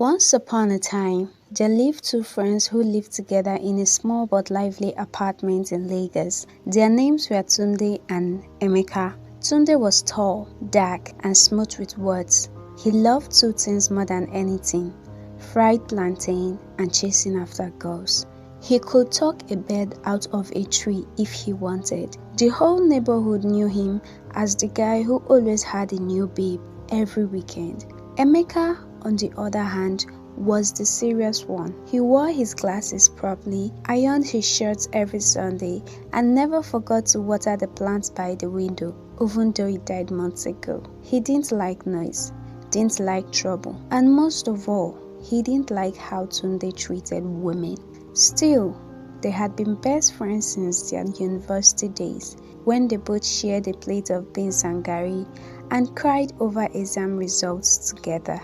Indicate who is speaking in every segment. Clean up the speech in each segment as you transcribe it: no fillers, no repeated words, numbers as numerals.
Speaker 1: Once upon a time, there lived two friends who lived together in a small but lively apartment in Lagos. Their names were Tunde and Emeka. Tunde was tall, dark, and smooth with words. He loved two things more than anything: fried plantain and chasing after girls. He could talk a bird out of a tree if he wanted. The whole neighborhood knew him as the guy who always had a new babe every weekend. Emeka, on the other hand, was the serious one. He wore his glasses properly, ironed his shirts every Sunday, and never forgot to water the plants by the window, even though he died months ago. He didn't like noise, didn't like trouble, and most of all, he didn't like how Tunde treated women. Still, they had been best friends since their university days, when they both shared a plate of beans and garri and cried over exam results together.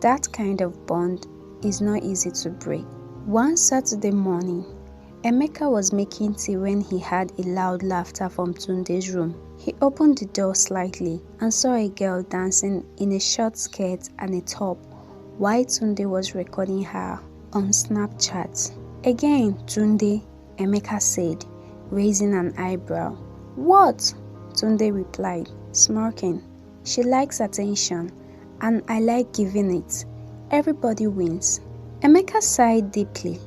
Speaker 1: That kind of bond is not easy to break. One Saturday morning, Emeka was making tea when he heard a loud laughter from Tunde's room. He opened the door slightly and saw a girl dancing in a short skirt and a top while Tunde was recording her on Snapchat. "Again, Tunde," Emeka said, raising an eyebrow. "What?" Tunde replied, smirking. "She likes attention, and I like giving it. Everybody wins." Emeka sighed deeply.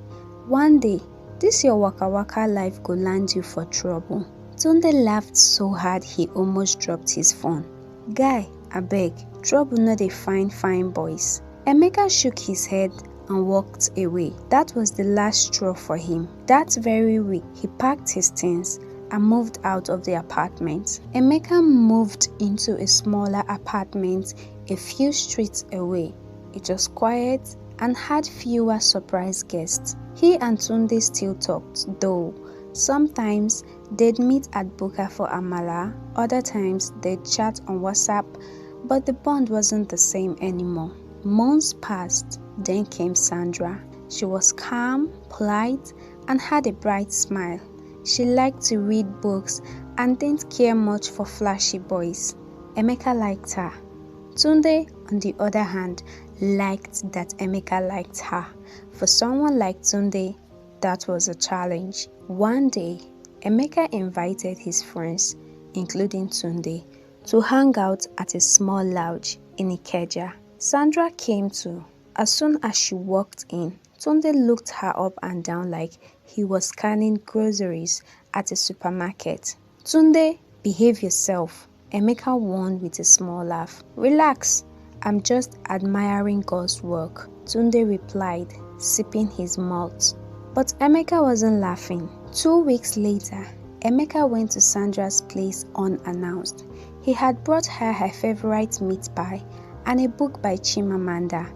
Speaker 1: "One day, this your waka waka life go land you for trouble." Tunde laughed so hard he almost dropped his phone. "Guy, abeg, trouble no dey find fine boys." Emeka shook his head and walked away. That was the last straw for him. That very week, he packed his things and moved out of the apartment. Emeka moved into a smaller apartment a few streets away. It was quiet and had fewer surprise guests. He and Tunde still talked, though. Sometimes they'd meet at Buka for Amala, other times they'd chat on WhatsApp, but the bond wasn't the same anymore. Months passed, then came Sandra. She was calm, polite, and had a bright smile. She liked to read books and didn't care much for flashy boys. Emeka liked her. Tunde, on the other hand, liked that Emeka liked her. For someone like Tunde, that was a challenge. One day, Emeka invited his friends, including Tunde, to hang out at a small lounge in Ikeja. Sandra came too. As soon as she walked in, Tunde looked her up and down like he was scanning groceries at a supermarket. "Tunde, behave yourself," Emeka warned with a small laugh. "Relax, I'm just admiring God's work," Tunde replied, sipping his malt. But Emeka wasn't laughing. 2 weeks later, Emeka went to Sandra's place unannounced. He had brought her favorite meat pie and a book by Chimamanda.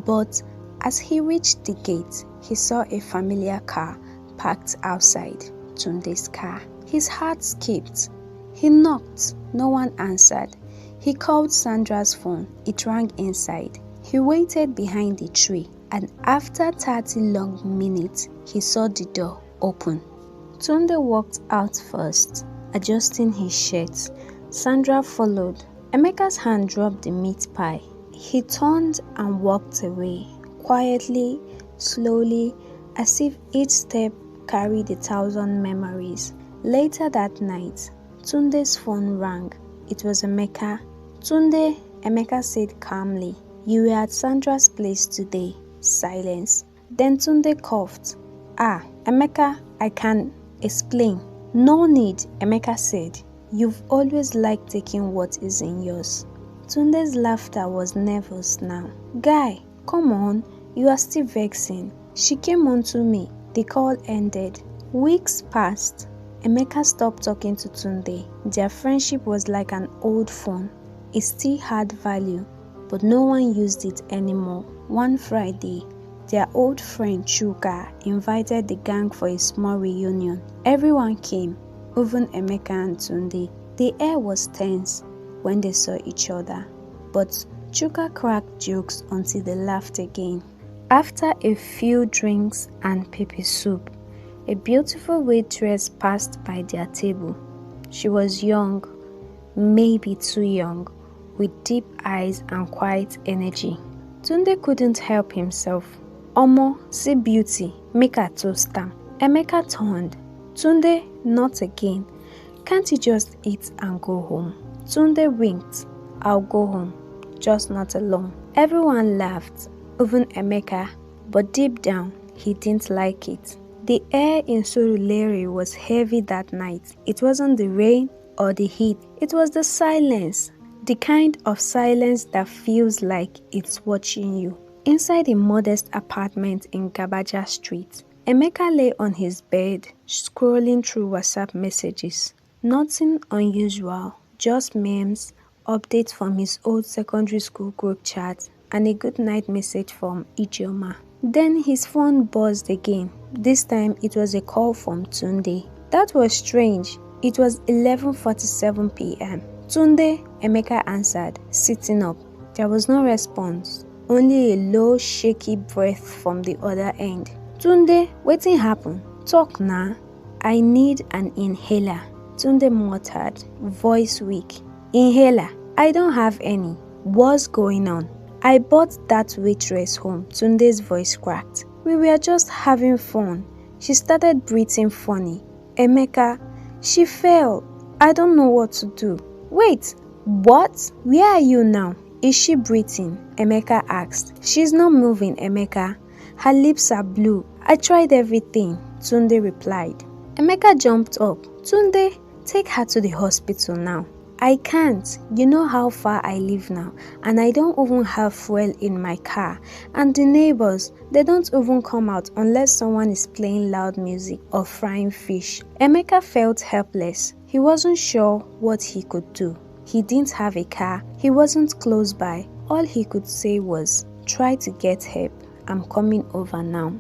Speaker 1: But as he reached the gate, he saw a familiar car parked outside, Tunde's car. His heart skipped. He knocked. No one answered. He called Sandra's phone. It rang inside. He waited behind the tree, and after 30 long minutes, he saw the door open. Tunde walked out first, adjusting his shirt. Sandra followed. Emeka's hand dropped the meat pie. He turned and walked away, quietly, slowly, as if each step carried 1,000 memories. Later that night, Tunde's phone rang. It was Emeka. "Tunde," Emeka said calmly, "you were at Sandra's place today." Silence. Then Tunde coughed. Emeka, I can explain." "No need," Emeka said. "You've always liked taking what is in yours." Tunde's laughter was nervous now. "Guy, come on, you are still vexing. She came on to me." The call ended. Weeks passed. Emeka stopped talking to Tunde. Their friendship was like an old phone. It still had value, but no one used it anymore. One Friday, their old friend Chuka invited the gang for a small reunion. Everyone came, even Emeka and Tunde. The air was tense when they saw each other, but Chuka cracked jokes until they laughed again. After a few drinks and pepper soup, a beautiful waitress passed by their table. She was young, maybe too young, with deep eyes and quiet energy. Tunde couldn't help himself. Omo, see beauty, make her toast am. Emeka turned. Tunde, not again. Can't you just eat and go home? Tunde winked. I'll go home, just not alone. Everyone laughed, even Emeka, but deep down, he didn't like it. The air in Surulere was heavy that night. It wasn't the rain or the heat, it was the silence. The kind of silence that feels like it's watching you. Inside a modest apartment in Gabaja Street, Emeka lay on his bed, scrolling through WhatsApp messages. Nothing unusual, just memes, updates from his old secondary school group chat, and a good night message from Ijeoma. Then his phone buzzed again. This time it was a call from Tunde. That was strange. It was 11:47 p.m. Tunde, Emeka answered, sitting up. There was no response, only a low, shaky breath from the other end. Tunde, wetin happen? Talk na. I need an inhaler. Tunde muttered, voice weak. Inhaler? I don't have any. What's going on? I bought that waitress home. Tunde's voice cracked. We were just having fun. She started breathing funny. Emeka, she fell. I don't know what to do. Wait, what? Where are you now? Is she breathing? Emeka asked. She's not moving, Emeka. Her lips are blue. I tried everything, Tunde replied. Emeka jumped up. Tunde, take her to the hospital now. I can't. You know how far I live now, and I don't even have fuel in my car. And the neighbors, they don't even come out unless someone is playing loud music or frying fish. Emeka felt helpless. He wasn't sure what he could do. He didn't have a car. He wasn't close by. All he could say was, try to get help. I'm coming over now.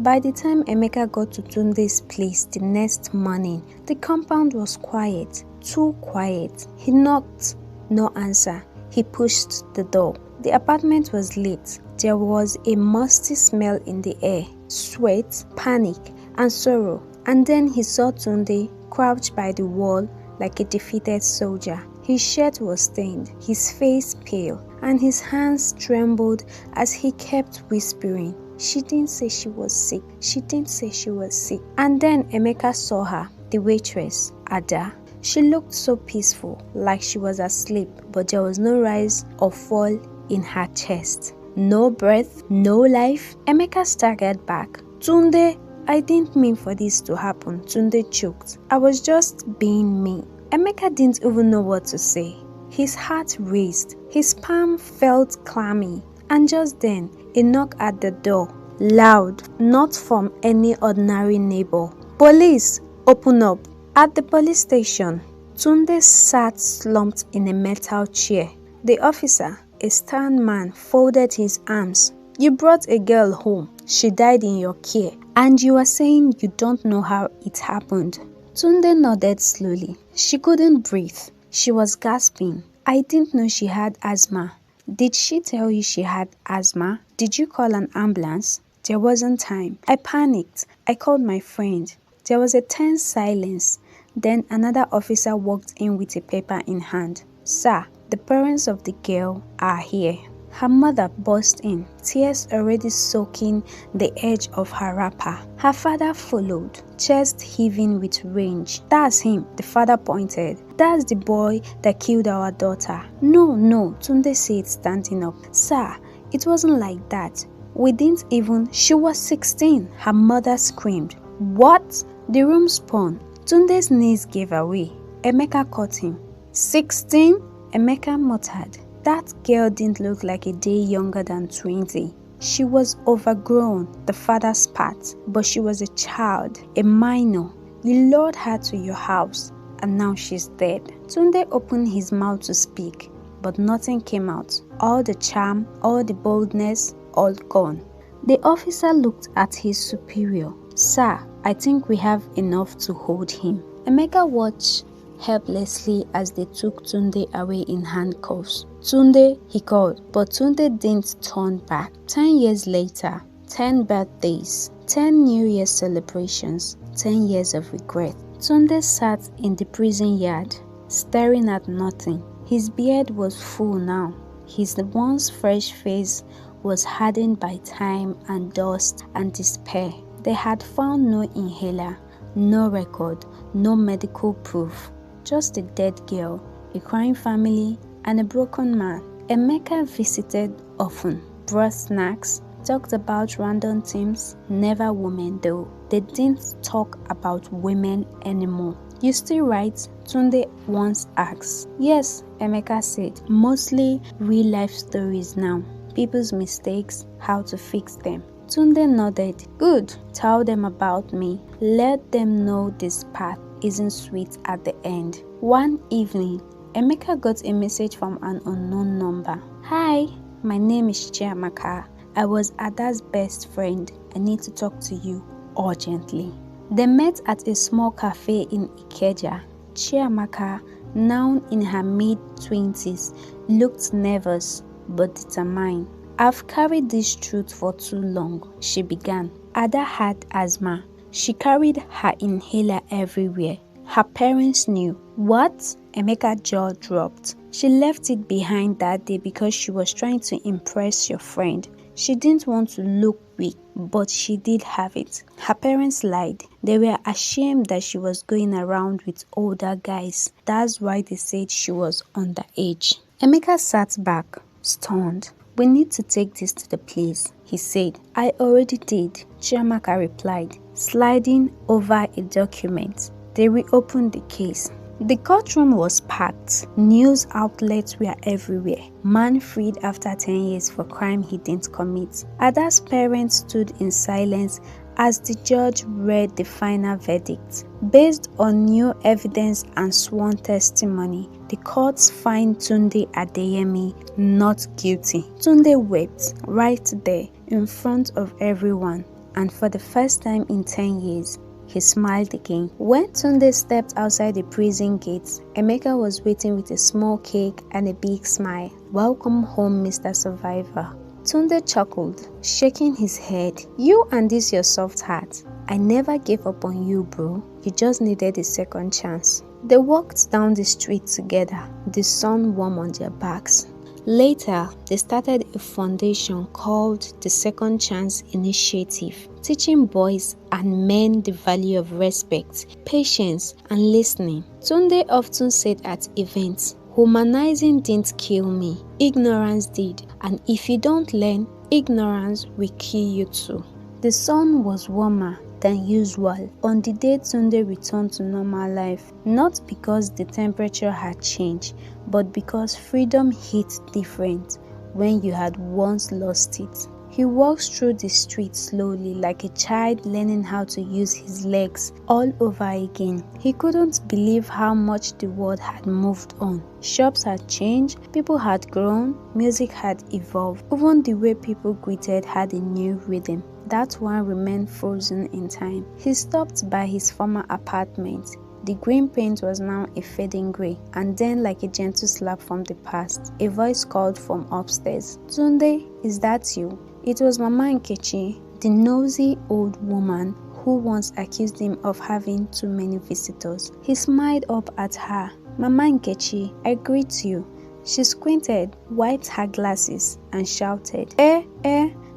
Speaker 1: By the time Emeka got to Tunde's place the next morning, the compound was quiet. Too quiet. He knocked. No answer. He pushed the door. The apartment was lit. There was a musty smell in the air. Sweat, panic, and sorrow. And then he saw Tunde crouched by the wall like a defeated soldier. His shirt was stained, his face pale, and his hands trembled as he kept whispering, she didn't say she was sick. She didn't say she was sick. And then Emeka saw her, the waitress, Ada. She looked so peaceful, like she was asleep, but there was no rise or fall in her chest. No breath, no life. Emeka staggered back. Tunde, I didn't mean for this to happen, Tunde choked. I was just being me. Emeka didn't even know what to say. His heart raced. His palm felt clammy. And just then, a knock at the door. Loud, not from any ordinary neighbor. Police, open up. At the police station, Tunde sat slumped in a metal chair. The officer, a stern man, folded his arms. You brought a girl home. She died in your care. And you are saying you don't know how it happened. Tunde nodded slowly. She couldn't breathe. She was gasping. I didn't know she had asthma. Did she tell you she had asthma? Did you call an ambulance? There wasn't time. I panicked. I called my friend. There was a tense silence. Then another officer walked in with a paper in hand. Sir, the parents of the girl are here. Her mother burst in, tears already soaking the edge of her wrapper. Her father followed, chest heaving with rage. That's him, the father pointed. That's the boy that killed our daughter. No, Tunde said, standing up. Sir, it wasn't like that. We didn't even. She was 16, her mother screamed. What? The room spun. Tunde's knees gave away. Emeka caught him. 16? Emeka muttered. That girl didn't look like a day younger than 20. She was overgrown, the father spat, but she was a child, a minor. You lured her to your house, and now she's dead. Tunde opened his mouth to speak, but nothing came out. All the charm, all the boldness, all gone. The officer looked at his superior. Sir, I think we have enough to hold him. Emeka watched helplessly as they took Tunde away in handcuffs. Tunde, he called, but Tunde didn't turn back. 10 years later, 10 birthdays, 10 New Year celebrations, 10 years of regret. Tunde sat in the prison yard, staring at nothing. His beard was full now. His once fresh face was hardened by time and dust and despair. They had found no inhaler, no record, no medical proof. Just a dead girl, a crying family, and a broken man. Emeka visited often, brought snacks, talked about random things, never women though. They didn't talk about women anymore. You still write? Tunde once asked. Yes, Emeka said, mostly real life stories now. People's mistakes, how to fix them. Tunde nodded. Good, tell them about me. Let them know this path isn't sweet at the end. One evening, Emeka got a message from an unknown number. Hi, my name is Chiamaka. I was Ada's best friend. I need to talk to you urgently. They met at a small cafe in Ikeja. Chiamaka, now in her mid-20s, looked nervous but determined. I've carried this truth for too long, she began. Ada had asthma. She carried her inhaler everywhere. Her parents knew. What? Emeka's jaw dropped. She left it behind that day because she was trying to impress your friend. She didn't want to look weak, but she did have it. Her parents lied. They were ashamed that she was going around with older guys. That's why they said she was underage. Emeka sat back, stunned. We need to take this to the police, he said. I already did, Chiamaka replied, sliding over a document. They reopened the case. The courtroom was packed. News outlets were everywhere. Man freed after 10 years for crime he didn't commit. Ada's parents stood in silence as the judge read the final verdict. Based on new evidence and sworn testimony, the courts fined Tunde Adeyemi not guilty. Tunde wept right there in front of everyone, and for the first time in 10 years, he smiled again. When Tunde stepped outside the prison gates, Emeka was waiting with a small cake and a big smile. Welcome home, Mr. Survivor. Tunde chuckled, shaking his head. You and this your soft heart. I never gave up on you, bro. You just needed a second chance. They walked down the street together, the sun warm on their backs. Later, they started a foundation called the Second Chance Initiative, teaching boys and men the value of respect, patience, and listening. Tunde often said at events, humanizing didn't kill me, ignorance did, and if you don't learn, ignorance will kill you too. The sun was warmer than usual on the day Tunde returned to normal life, not because the temperature had changed, but because freedom hit different when you had once lost it. He walks through the street slowly like a child learning how to use his legs all over again. He couldn't believe how much the world had moved on. Shops had changed, people had grown, music had evolved. Even the way people greeted had a new rhythm. That one remained frozen in time. He stopped by his former apartment. The green paint was now a fading grey, and then, like a gentle slap from the past, a voice called from upstairs. Tunde, is that you? It was Mama Nkechi, the nosy old woman who once accused him of having too many visitors. He smiled up at her. Mama Nkechi, I greet you. She squinted, wiped her glasses, and shouted,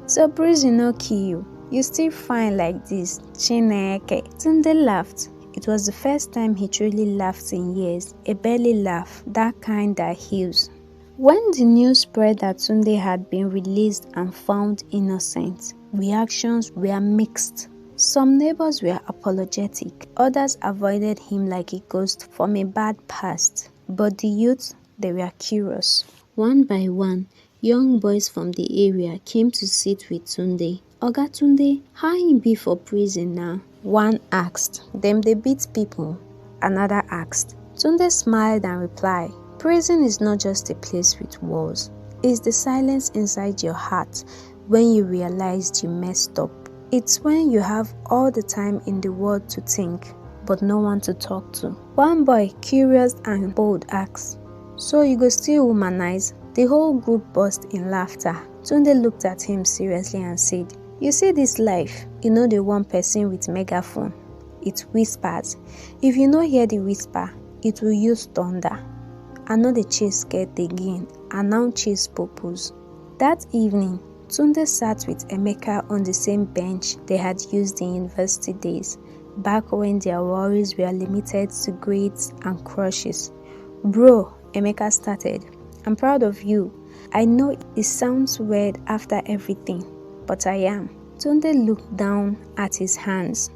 Speaker 1: so prison no kill you. You still fine like this, Chineke. Tunde laughed. It was the first time he truly laughed in years, a belly laugh, that kind that heals. When the news spread that Tunde had been released and found innocent, reactions were mixed. Some neighbors were apologetic, others avoided him like a ghost from a bad past. But the youth, they were curious. One by one, young boys from the area came to sit with Tunde. Oga Tunde, how him be for prison now? One asked. Them they beat people. Another asked. Tunde smiled and replied, prison is not just a place with walls. It's the silence inside your heart when you realized you messed up. It's when you have all the time in the world to think, but no one to talk to. One boy, curious and bold, asked, so you go still womanize? The whole group burst in laughter. Tunde looked at him seriously and said, you see this life, you know the one person with megaphone. It whispers. If you no hear the whisper, it will use thunder. I know the chase get again, and now chase purpose. That evening, Tunde sat with Emeka on the same bench they had used in university days, back when their worries were limited to grades and crushes. "Bro," Emeka started, "I'm proud of you. I know it sounds weird after everything, but I am." Tunde looked down at his hands.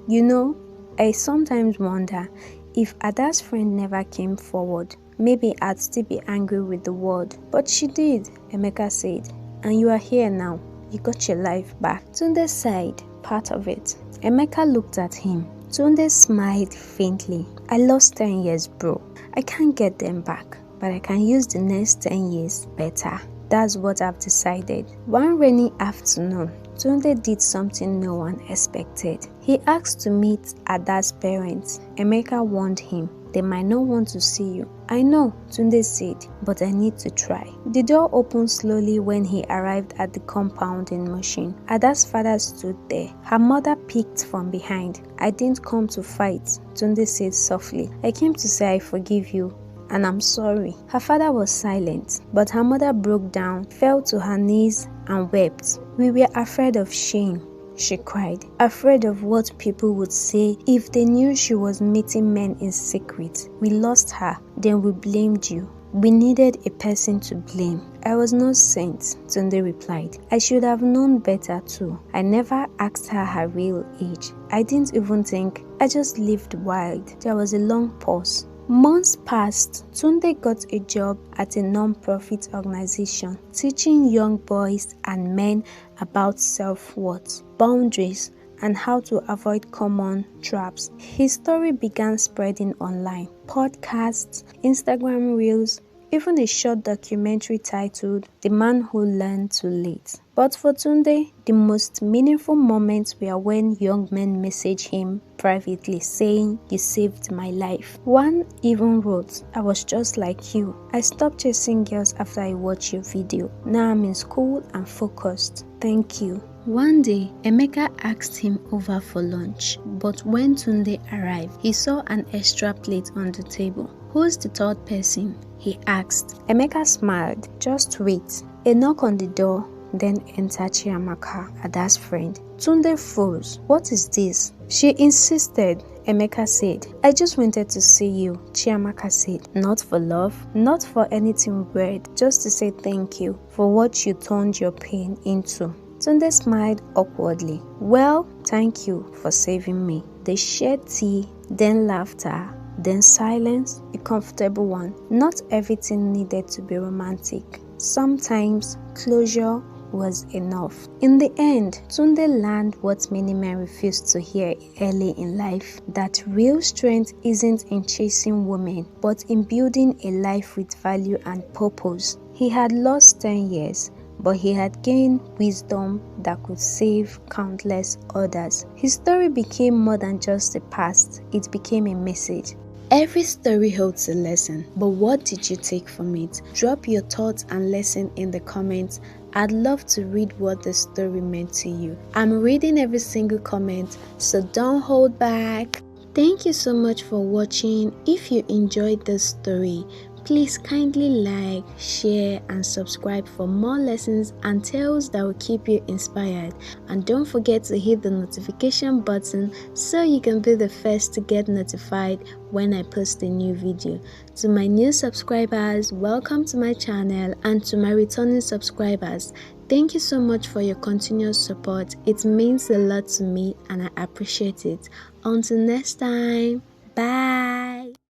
Speaker 1: "You know, I sometimes wonder if Ada's friend never came forward. Maybe I'd still be angry with the world. But she did," Emeka said. "And you are here now. You got your life back." Tunde sighed, part of it. Emeka looked at him. Tunde smiled faintly. "I lost 10 years, bro. I can't get them back, but I can use the next 10 years better. That's what I've decided." One rainy afternoon, Tunde did something no one expected. He asked to meet Ada's parents. Emeka warned him, "They might not want to see you." "I know," Tunde said, "but I need to try." The door opened slowly when he arrived at the compound in motion. Ada's father stood there. Her mother peeked from behind. "I didn't come to fight," Tunde said softly. "I came to say I forgive you. And I'm sorry." Her father was silent, but her mother broke down, fell to her knees and wept. "We were afraid of shame," she cried, "afraid of what people would say if they knew she was meeting men in secret. We lost her, then we blamed you. We needed a person to blame." "I was no saint," Tunde replied. "I should have known better too. I never asked her real age. I didn't even think. I just lived wild." There was a long pause. Months passed. Tunde got a job at a non-profit organization, teaching young boys and men about self-worth, boundaries, and how to avoid common traps. His story began spreading online. Podcasts, Instagram reels, even a short documentary titled "The Man Who Learned Too Late." But for Tunde, the most meaningful moments were when young men messaged him privately saying, "You saved my life." One even wrote, "I was just like you. I stopped chasing girls after I watched your video. Now I'm in school and focused. Thank you." One day, Emeka asked him over for lunch, but when Tunde arrived, he saw an extra plate on the table. "Who's the third person?" he asked. Emeka smiled. "Just wait." A knock on the door, then entered Chiamaka, Ada's friend. Tunde froze. "What is this?" "She insisted," Emeka said. "I just wanted to see you," Chiamaka said. "Not for love, not for anything weird, just to say thank you for what you turned your pain into." Tunde smiled awkwardly. "Well, thank you for saving me." They shared tea, then laughter, then silence, a comfortable one. Not everything needed to be romantic. Sometimes closure was enough. In the end, Tunde learned what many men refused to hear early in life, that real strength isn't in chasing women, but in building a life with value and purpose. He had lost 10 years, but he had gained wisdom that could save countless others. His story became more than just a past, it became a message. Every story holds a lesson, but what did you take from it? Drop your thoughts and lesson in the comments. I'd love to read what the story meant to you. I'm reading every single comment, so don't hold back. Thank you so much for watching. If you enjoyed this story, please kindly like, share, and subscribe for more lessons and tales that will keep you inspired. And don't forget to hit the notification button so you can be the first to get notified when I post a new video. To my new subscribers, welcome to my channel, and to my returning subscribers, thank you so much for your continuous support. It means a lot to me and I appreciate it. Until next time, bye.